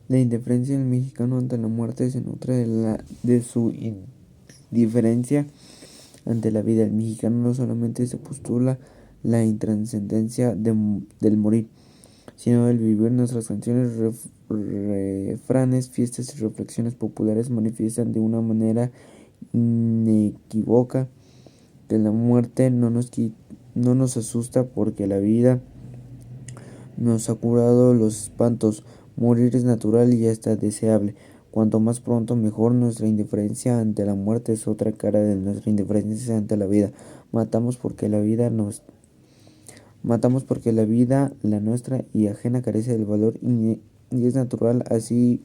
La indiferencia del mexicano ante la muerte se nutre de su indiferencia ante la vida. El mexicano no solamente se postula la intrascendencia del morir, sino el vivir. Nuestras canciones, refranes, fiestas y reflexiones populares manifiestan de una manera inequívoca que la muerte no nos asusta, porque la vida nos ha curado los espantos. Morir es natural y hasta deseable. Cuanto más pronto mejor. Nuestra indiferencia ante la muerte es otra cara de nuestra indiferencia ante la vida. Matamos porque la vida, la nuestra y ajena, carece del valor y es natural. Así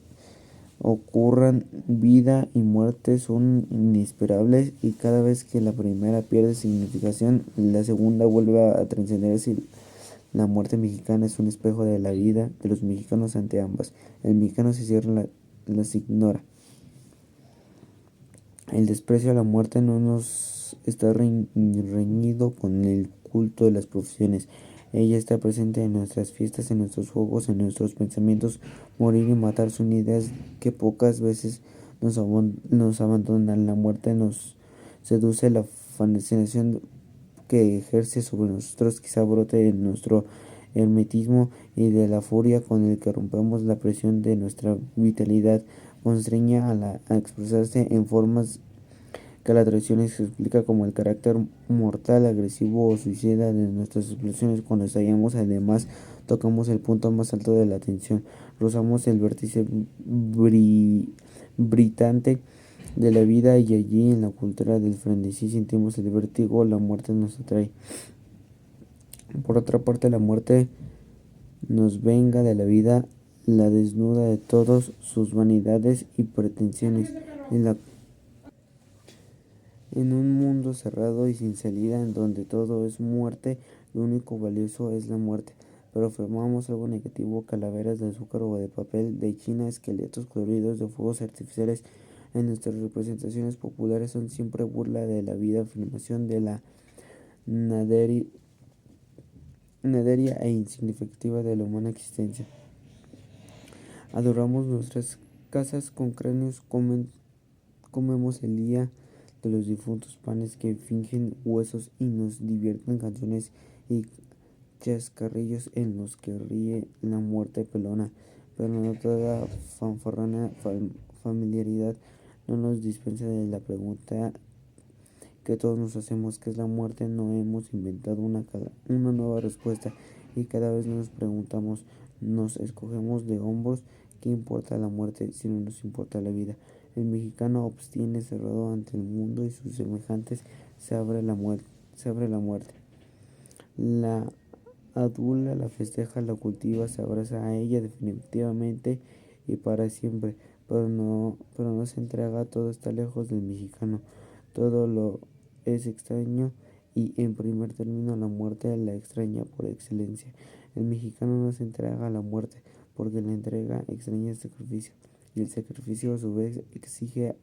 ocurran, vida y muerte son inesperables, y cada vez que la primera pierde significación, la segunda vuelve a trascenderse. La muerte mexicana es un espejo de la vida de los mexicanos ante ambas. El mexicano se cierra, las ignora. El desprecio a la muerte no nos está reñido con el culto de las profesiones. Ella está presente en nuestras fiestas, en nuestros juegos, en nuestros pensamientos. Morir y matar son ideas que pocas veces nos abandonan. La muerte nos seduce. La fascinación que ejerce sobre nosotros quizá brote de nuestro hermetismo y de la furia con el que rompemos la presión de nuestra vitalidad. Constreña a expresarse en formas que la tradición se explica como el carácter mortal, agresivo o suicida de nuestras explosiones. Cuando estallamos, además, tocamos el punto más alto de la tensión, rozamos el vértice britante de la vida, y allí, en la cultura del frenesí, sentimos el vértigo. La muerte nos atrae. Por otra parte, la muerte nos venga de la vida, la desnuda de todas sus vanidades y pretensiones. En un mundo cerrado y sin salida, en donde todo es muerte, lo único valioso es la muerte. Pero afirmamos algo negativo: calaveras de azúcar o de papel de China, esqueletos coloridos de fuegos artificiales. En nuestras representaciones populares son siempre burla de la vida, afirmación de la naderia e insignificativa de la humana existencia. Adoramos nuestras casas con cráneos, comemos el día de los difuntos panes que fingen huesos, y nos divierten canciones y chascarrillos en los que ríe la muerte pelona. Pero no toda fanfarrona familiaridad no nos dispensa de la pregunta que todos nos hacemos: ¿qué es la muerte? No hemos inventado una nueva respuesta, y cada vez nos preguntamos, nos escogemos de hombros: ¿qué importa la muerte si no nos importa la vida? El mexicano obstiene, cerrado ante el mundo y sus semejantes. Se abre la muerte, la adula, la festeja, la cultiva, se abraza a ella definitivamente y para siempre. Pero no se entrega. Todo está lejos del mexicano. Todo lo es extraño, y en primer término la muerte la extraña por excelencia. El mexicano no se entrega a la muerte, porque la entrega extraña el sacrificio, y el sacrificio a su vez exige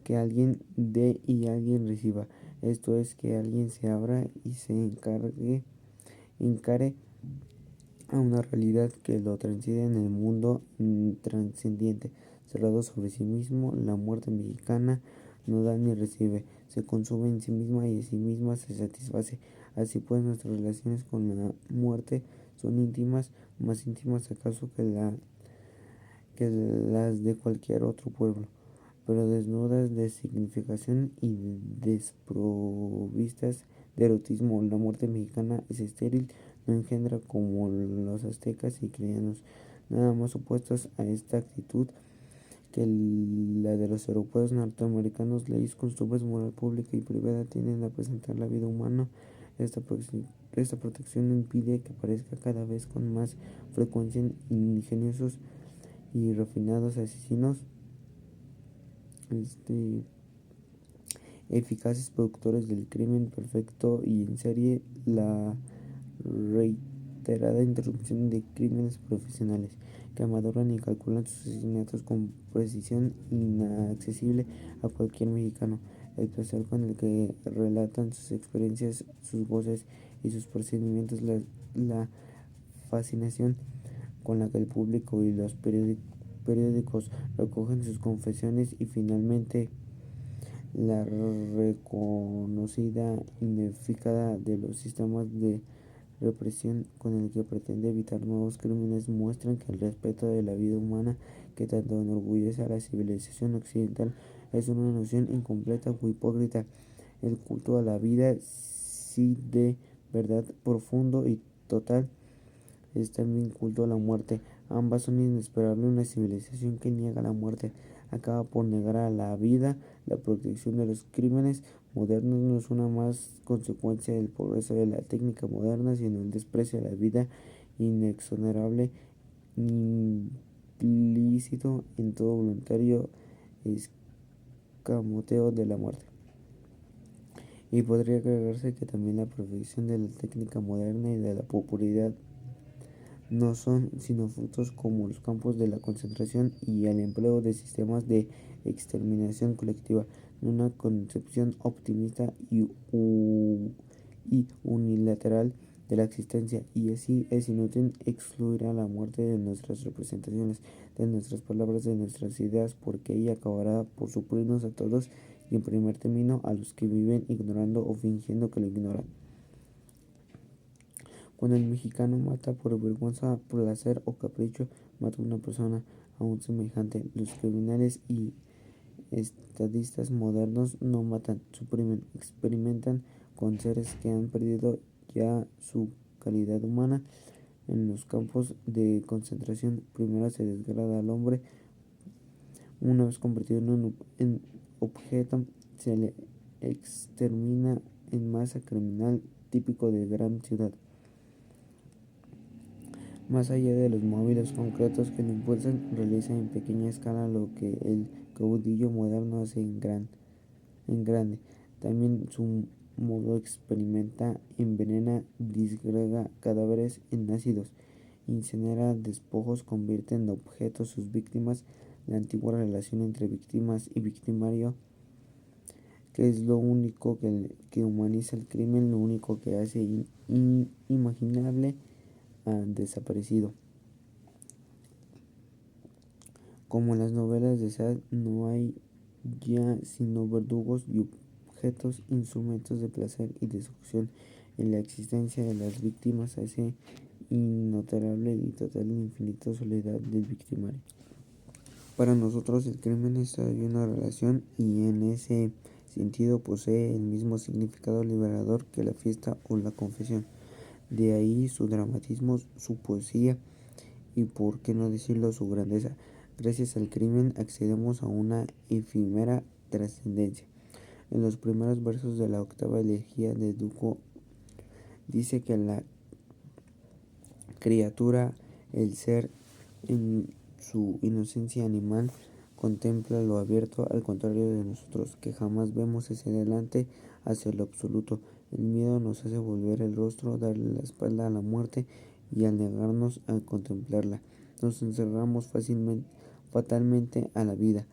que alguien dé y alguien reciba. Esto es, que alguien se abra y se encare a una realidad que lo transciende en el mundo intrascendiente. Cerrado sobre sí mismo, la muerte mexicana no da ni recibe, se consume en sí misma y a sí misma se satisface. Así pues, nuestras relaciones con la muerte son íntimas, más íntimas acaso que las de cualquier otro pueblo, pero desnudas de significación y desprovistas de erotismo. La muerte mexicana es estéril, no engendra, como los aztecas y cristianos, nada más opuestos a esta actitud que la de los europeos norteamericanos. Leyes, costumbres, moral pública y privada tienden a presentar la vida humana. Esta protección impide que parezca cada vez con más frecuencia ingeniosos y refinados asesinos, eficaces productores del crimen perfecto y en serie. La reiterada interrupción de crímenes profesionales que maduran y calculan sus asesinatos con precisión inaccesible a cualquier mexicano. El placer con el que relatan sus experiencias, sus voces y sus procedimientos, la fascinación con la que el público y los periódicos recogen sus confesiones, y finalmente la reconocida ineficacia de los sistemas de represión con el que pretende evitar nuevos crímenes muestran que el respeto de la vida humana, que tanto enorgullece a la civilización occidental, es una noción incompleta o hipócrita. El culto a la vida, si de verdad profundo y total, es también culto a la muerte. Ambas son inesperables. Una civilización que niega la muerte acaba por negar a la vida. La protección de los crímenes modernos no es una más consecuencia del progreso de la técnica moderna, sino el desprecio a la vida inexonerable, implícito en todo voluntario escamoteo de la muerte. Y podría agregarse que también la perfección de la técnica moderna y de la popularidad no son sino frutos como los campos de la concentración y el empleo de sistemas de exterminación colectiva, de una concepción optimista y unilateral de la existencia, y así es inútil excluir a la muerte de nuestras representaciones, de nuestras palabras, de nuestras ideas, porque ella acabará por suplirnos a todos y en primer término a los que viven ignorando o fingiendo que lo ignoran. Cuando el mexicano mata por vergüenza, placer o capricho, mata a una persona a un semejante. Los criminales y estadistas modernos no matan, suprimen, experimentan con seres que han perdido ya su calidad humana. En los campos de concentración, primero se degrada al hombre. Una vez convertido en objeto, se le extermina en masa criminal típico de gran ciudad. Más allá de los móviles concretos que lo impulsan, realiza en pequeña escala lo que el caudillo moderno hace en grande. También su modo experimenta, envenena, disgrega cadáveres en ácidos, incinera despojos, convierte en objetos sus víctimas. La antigua relación entre víctimas y victimario, que es lo único que humaniza el crimen, lo único que hace inimaginable, ha desaparecido. Como en las novelas de Sade, no hay ya sino verdugos y objetos, instrumentos de placer y destrucción. En la existencia de las víctimas hace intolerable y total la infinita soledad del victimario. Para nosotros el crimen es todavía una relación, y en ese sentido posee el mismo significado liberador que la fiesta o la confesión. De ahí su dramatismo, su poesía y, por qué no decirlo, su grandeza. Gracias al crimen accedemos a una efímera trascendencia. En los primeros versos de la octava elegía de Duco dice que la criatura, el ser, en su inocencia animal, contempla lo abierto, al contrario de nosotros, que jamás vemos hacia adelante, hacia lo absoluto. El miedo nos hace volver el rostro, darle la espalda a la muerte, y al negarnos a contemplarla, nos encerramos fatalmente a la vida,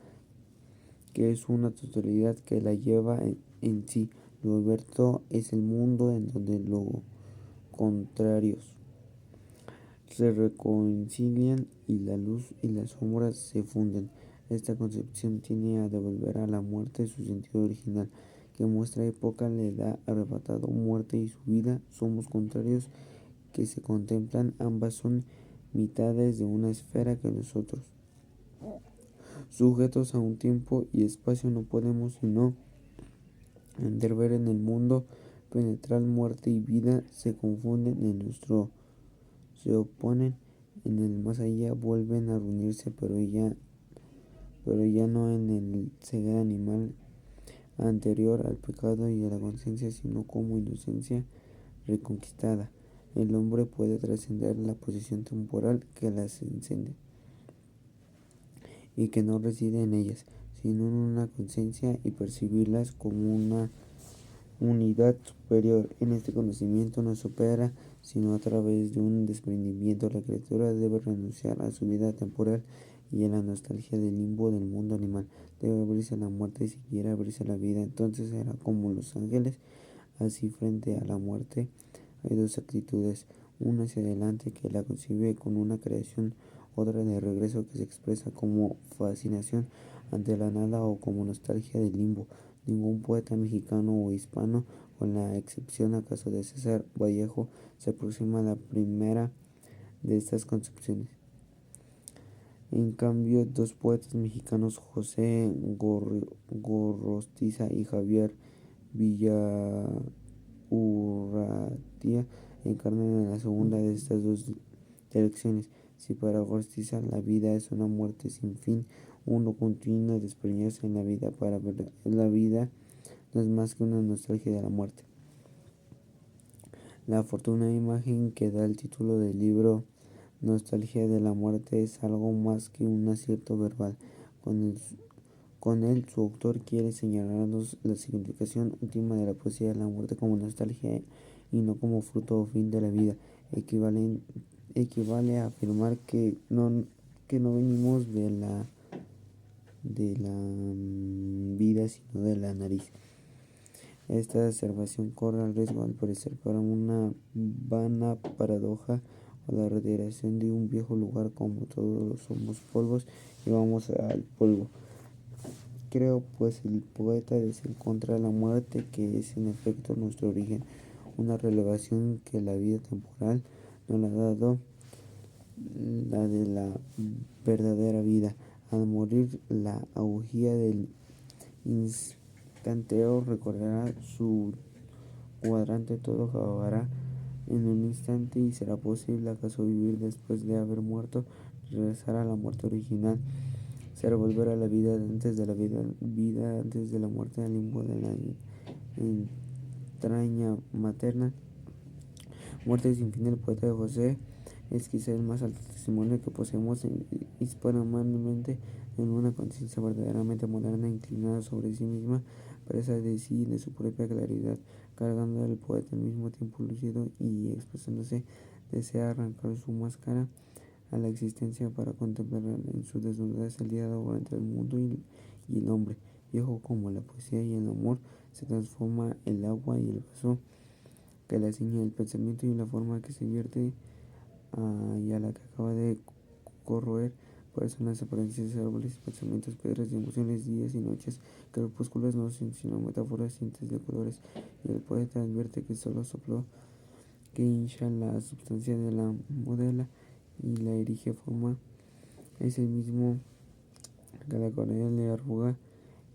que es una totalidad que la lleva en sí. Lo abierto es el mundo en donde los contrarios se reconcilian y la luz y las sombras se funden. Esta concepción tiene a devolver a la muerte su sentido original, que en nuestra época le da arrebatado. Muerte y su vida somos contrarios que se contemplan, ambas son mitades de una esfera que nosotros, sujetos a un tiempo y espacio, no podemos sino entrever en el mundo penetral. Muerte y vida se confunden en nuestro, se oponen en el más allá, vuelven a reunirse, pero ya no en el ser animal anterior al pecado y a la conciencia, sino como inocencia reconquistada. El hombre puede trascender la posición temporal que las encende y que no reside en ellas, sino en una conciencia, y percibirlas como una unidad superior. En este conocimiento no supera sino a través de un desprendimiento. La criatura debe renunciar a su vida temporal y a la nostalgia del limbo del mundo animal. Debe abrirse a la muerte si quiere abrirse a la vida. Entonces será como los ángeles. Así, frente a la muerte hay dos actitudes: una hacia adelante que la concibe con una creación, otra de regreso que se expresa como fascinación ante la nada o como nostalgia del limbo. Ningún poeta mexicano o hispano, con la excepción acaso de César Vallejo, se aproxima a la primera de estas concepciones. En cambio, dos poetas mexicanos, José Gorrostiza y Javier Villaurrutia, encarnan en la segunda de estas dos direcciones. Si para Gorrostiza la vida es una muerte sin fin, uno continuo de despeñarse en la vida, para ver la vida no es más que una nostalgia de la muerte. La afortunada imagen que da el título del libro, Nostalgia de la muerte, es algo más que un acierto verbal. Con él, su autor quiere señalarnos la significación última de la poesía de la muerte como nostalgia y no como fruto o fin de la vida. Equivale a afirmar que no venimos de la vida, sino de la nariz. Esta observación corre el riesgo, al parecer, para una vana paradoja o la reiteración de un viejo lugar: como todos somos polvos y vamos al polvo. Creo, pues, el poeta desea encontrar la muerte, que es en efecto nuestro origen, una revelación que la vida temporal no le ha dado, la de la verdadera vida. Al morir, la augía del instanteo recorrerá su cuadrante, todo acabará en un instante, y será posible acaso vivir después de haber muerto, regresar a la muerte original, será volver a la vida antes de la vida, vida antes de la muerte, al limbo de la entraña materna. Muerte sin fin. El poeta de José es quizá el más alto testimonio que poseemos hispanamente en una conciencia verdaderamente moderna, inclinada sobre sí misma, presa de sí y de su propia claridad. Cargando el poeta al mismo tiempo lúcido y expresándose, desea arrancar su máscara a la existencia para contemplarla en su desnudez el diálogo entre el mundo y el hombre. Viejo como la poesía y el amor, se transforma el agua y el vaso que la ciñe, el pensamiento y la forma que se vierte, y a la que acaba de corroer. Por eso las apariencias, árboles, pensamientos, piedras y emociones, días y noches, crepúsculos no son sino metáforas, tintes de colores, y el poeta advierte que solo sopló que hincha la substancia de la modela y la erige forma. Es el mismo que la Corea le arruga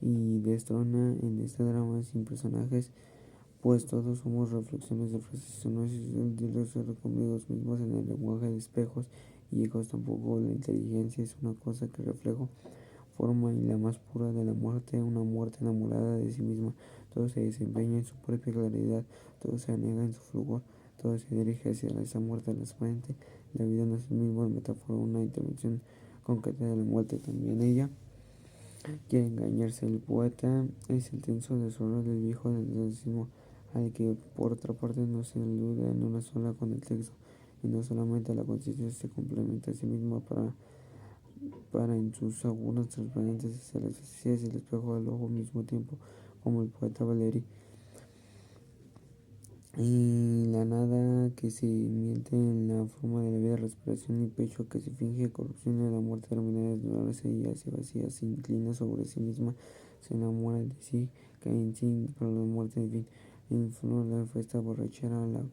y destrona en este drama sin personajes, pues todos somos reflexiones de frases. No es el conmigo mismos en el lenguaje de espejos y ecos. Tampoco la inteligencia es una cosa que reflejo, forma y la más pura de la muerte, una muerte enamorada de sí misma. Todo se desempeña en su propia claridad, todo se anega en su fulgor, todo se dirige hacia esa muerte transparente. La vida no es el mismo metáfora, una intervención concreta de la muerte. También ella quiere engañarse. El poeta es el tenso desorden del viejo narcisismo, al que por otra parte no se elude en una sola con el texto, y no solamente la conciencia se complementa a sí misma para en sus lagunas transparentes hacia las necesidades y el espejo del ojo al mismo tiempo, como el poeta Valeri. Y la nada que se miente en la forma de la vida, respiración y pecho que se finge, corrupción de la muerte, termina de desnudarse y hace vacía, se inclina sobre sí misma, se enamora de sí, cae en sí, pero la muerte, en fin, en flor de esta borrachera, la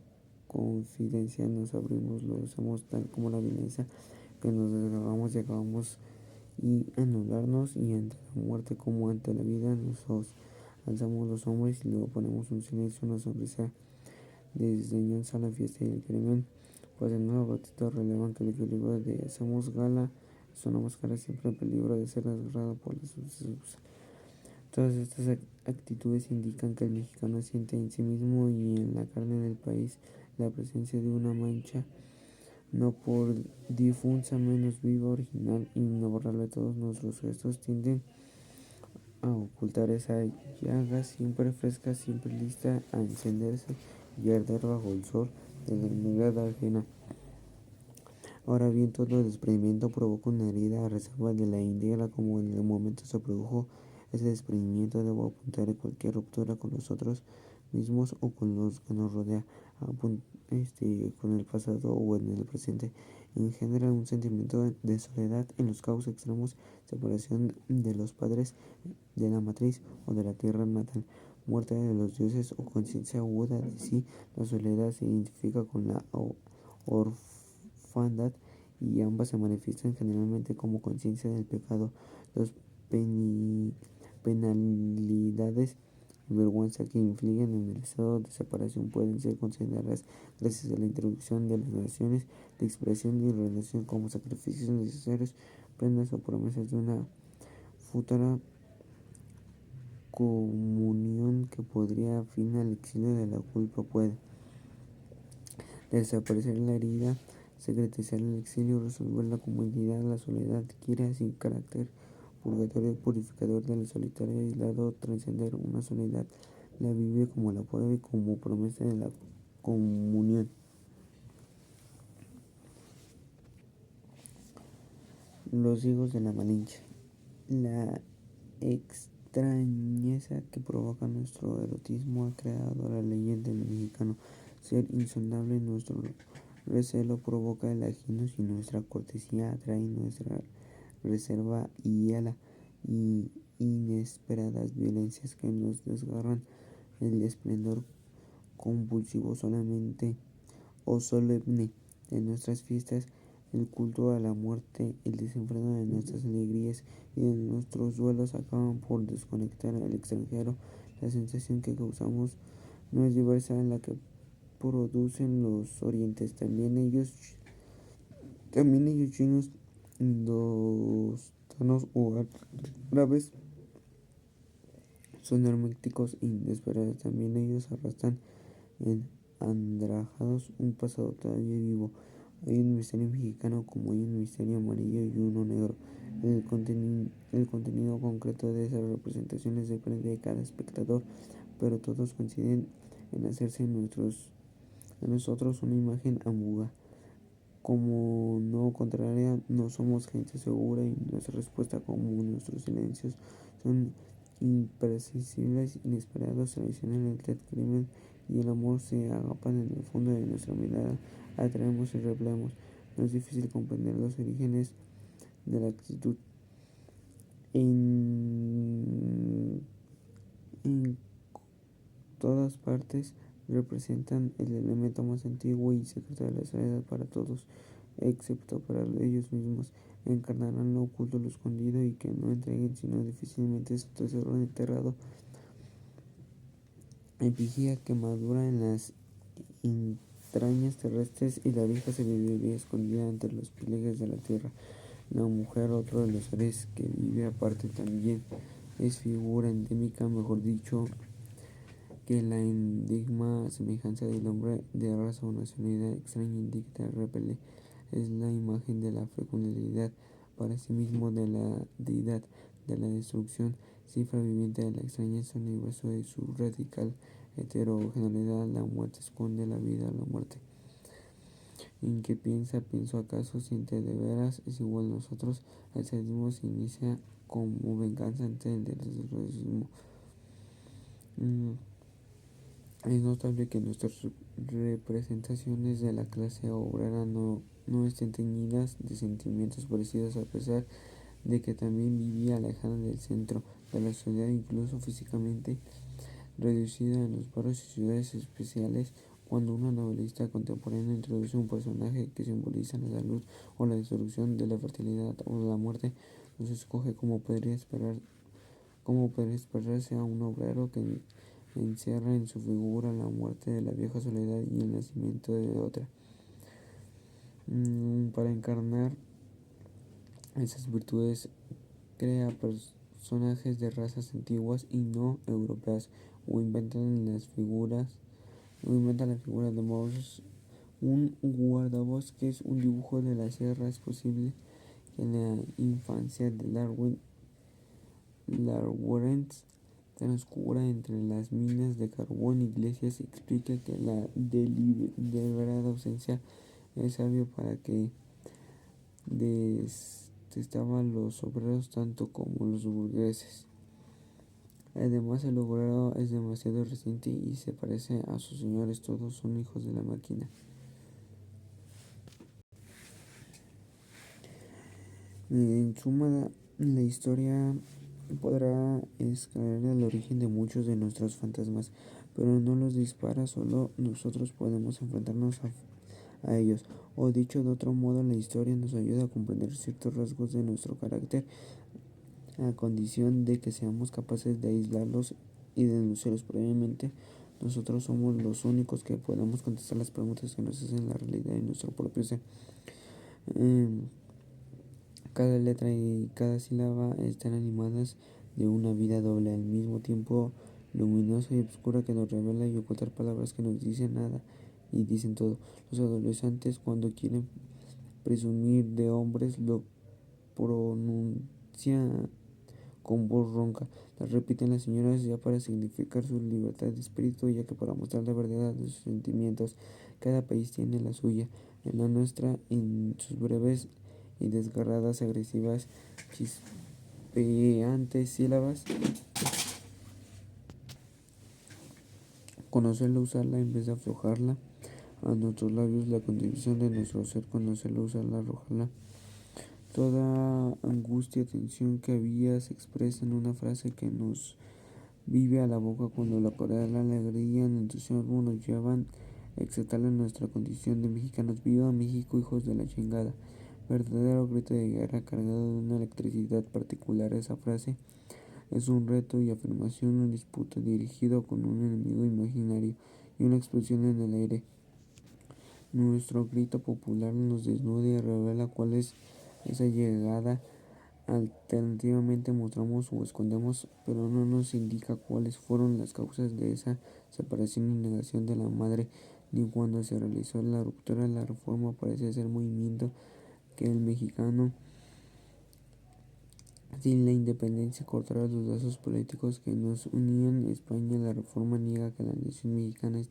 confidencia, nos abrimos, lo usamos tal como la violencia, que nos desgarramos y acabamos y anularnos, y ante la muerte como ante la vida nos alzamos los hombres y luego ponemos un silencio, una sonrisa desdeñosa a la fiesta y el crimen, pues en nuevo ratito relevan que el equilibrio de hacemos gala es una máscara siempre en peligro de ser desgarrada por los sucesos. Todas estas actitudes indican que el mexicano siente en sí mismo y en la carne del país la presencia de una mancha, no por difusa, menos viva, original e inaborrable. Todos nuestros gestos tienden a ocultar esa llaga siempre fresca, siempre lista a encenderse y arder bajo el sol de la mirada ajena. Ahora bien, todo desprendimiento provoca una herida, a reserva de la íntegra. Como en el momento se produjo ese desprendimiento, debo apuntar a cualquier ruptura con nosotros mismos o con los que nos rodean, con el pasado o en el presente, engendra un sentimiento de soledad en los casos extremos, separación de los padres, de la matriz o de la tierra natal, muerte de los dioses o conciencia aguda de sí. La soledad se identifica con la orfandad y ambas se manifiestan generalmente como conciencia del pecado. Las penalidades y vergüenza que infligen en el estado de separación pueden ser consideradas, gracias a la introducción de las naciones de expresión y relación, como sacrificios necesarios, prendas o promesas de una futura comunión que podría fin al exilio de la culpa. Puede desaparecer la herida, secretizar el exilio, resolver la comunidad. La soledad adquiere así carácter purgatorio, purificador del solitario aislado. Trascender una soledad la vive como la prueba y como promesa de la comunión. Los hijos de la Malinche. La extrañeza que provoca nuestro erotismo ha creado la leyenda del mexicano. Ser insondable, nuestro recelo provoca el ajeno, y nuestra cortesía atrae nuestra reserva y hiela, y inesperadas violencias que nos desgarran el esplendor convulsivo solamente o solemne de nuestras fiestas, el culto a la muerte, el desenfreno de nuestras alegrías y de nuestros duelos acaban por desconectar al extranjero. La sensación que causamos no es diversa a la que producen los orientes, también ellos chinos, indostanos o árabes, son herméticos e inesperados. También ellos arrastran en andrajados un pasado todavía vivo. Hay un misterio mexicano como hay un misterio amarillo y uno negro. El contenido concreto de esas representaciones depende de cada espectador, pero todos coinciden en hacerse en nosotros una imagen ambigua. Como no contraria, no somos gente segura y nuestra respuesta, como nuestros silencios, son imprevisibles, inesperados, traicioneros. El crimen y el amor se agapan en el fondo de nuestra mirada, atraemos y repelemos. No es difícil comprender los orígenes de la actitud. En todas partes representan el elemento más antiguo y secreto de la soledad para todos, excepto para ellos mismos. Encarnarán lo oculto, lo escondido, y que no entreguen sino difícilmente su tesoro enterrado en vigía que madura en las entrañas terrestres, y la vieja sabiduría escondida entre los pliegues de la tierra. La mujer, otro de los seres que vive aparte, también es figura endémica, mejor dicho, que la enigma semejanza del hombre de raza o nacionalidad extraña indica repele. Es la imagen de la fecundidad para sí mismo de la deidad, de la destrucción, cifra viviente de la extrañeza, universo de su radical heterogeneidad. La muerte esconde la vida, la muerte. ¿En qué pienso acaso, siente de veras, es igual a nosotros? El sadismo se inicia como venganza ante el desgracismo. Es notable que nuestras representaciones de la clase obrera no estén teñidas de sentimientos parecidos, a pesar de que también vivía alejada del centro de la sociedad, incluso físicamente reducida en los barrios y ciudades especiales. Cuando una novelista contemporánea introduce un personaje que simboliza la salud o la destrucción, de la fertilidad o de la muerte, nos escoge como podría esperarse a un obrero que encierra en su figura la muerte de la vieja soledad y el nacimiento de otra. Para encarnar esas virtudes crea personajes de razas antiguas y no europeas, o inventa la figura de Moses, un guardabosques, un dibujo de la sierra. Es posible que en la infancia de Lawrence transcurra entre las minas de carbón. Iglesias explica que la deliberada ausencia es sabio para que detestaba a los obreros tanto como los burgueses. Además, el obrero es demasiado reciente y se parece a sus señores, todos son hijos de la máquina. En suma, la historia podrá escalar el origen de muchos de nuestros fantasmas, pero no los dispara, solo nosotros podemos enfrentarnos a ellos. O dicho de otro modo, la historia nos ayuda a comprender ciertos rasgos de nuestro carácter, a condición de que seamos capaces de aislarlos y denunciarlos previamente. Nosotros somos los únicos que podemos contestar las preguntas que nos hacen la realidad de nuestro propio ser. Eh, Cada letra y cada sílaba están animadas de una vida doble, al mismo tiempo luminosa y oscura, que nos revela y ocultar palabras que nos dicen nada y dicen todo. Los adolescentes, cuando quieren presumir de hombres, lo pronuncian con voz ronca. Las repiten las señoras ya para significar su libertad de espíritu, ya que para mostrar la verdad de sus sentimientos. Cada país tiene la suya. En la nuestra, en sus breves y desgarradas, agresivas, chispeantes sílabas, conocerla, usarla en vez de aflojarla. A nuestros labios, la condición de nuestro ser, conocerla, usarla, arrojarla. Toda angustia, tensión que había se expresa en una frase que nos vive a la boca cuando la corea, la alegría, el entusiasmo nos llevan a exaltar nuestra condición de mexicanos. ¡Viva México, hijos de la chingada! Verdadero grito de guerra cargado de una electricidad particular. Esa frase es un reto y afirmación, un disputa dirigido con un enemigo imaginario y una explosión en el aire. Nuestro grito popular nos desnuda y revela cuál es esa llegada. Alternativamente mostramos o escondemos, pero no nos indica cuáles fueron las causas de esa separación y negación de la madre, ni cuando se realizó la ruptura. La reforma parece ser movimiento que el mexicano, sin la independencia, cortará los lazos políticos que nos unían. España, la reforma niega que la nación mexicana es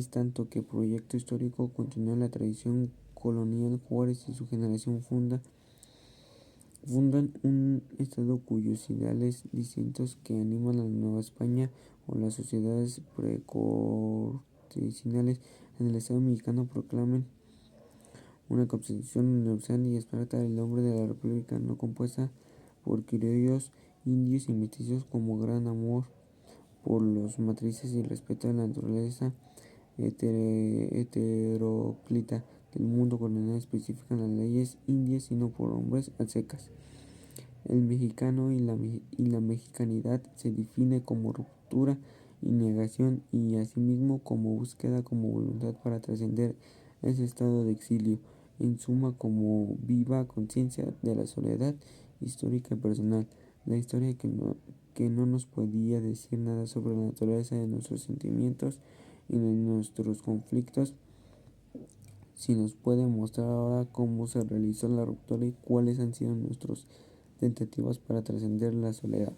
tanto que proyecto histórico, continúa la tradición colonial. Juárez y su generación fundan un estado cuyos ideales distintos que animan a la Nueva España o las sociedades precortesinales en el Estado mexicano proclaman una constitución universal y abstracta del nombre de la República, no compuesta por criollos, indios y mestizos, como gran amor por los matrices y respeto a la naturaleza heteróclita del mundo colonial, especifican las leyes indias, sino por hombres a secas. El mexicano y la mexicanidad se define como ruptura y negación, y asimismo como búsqueda, como voluntad para trascender ese estado de exilio. En suma, como viva conciencia de la soledad histórica y personal. La historia que no nos podía decir nada sobre la naturaleza de nuestros sentimientos y de nuestros conflictos, si nos puede mostrar ahora cómo se realizó la ruptura y cuáles han sido nuestras tentativas para trascender la soledad.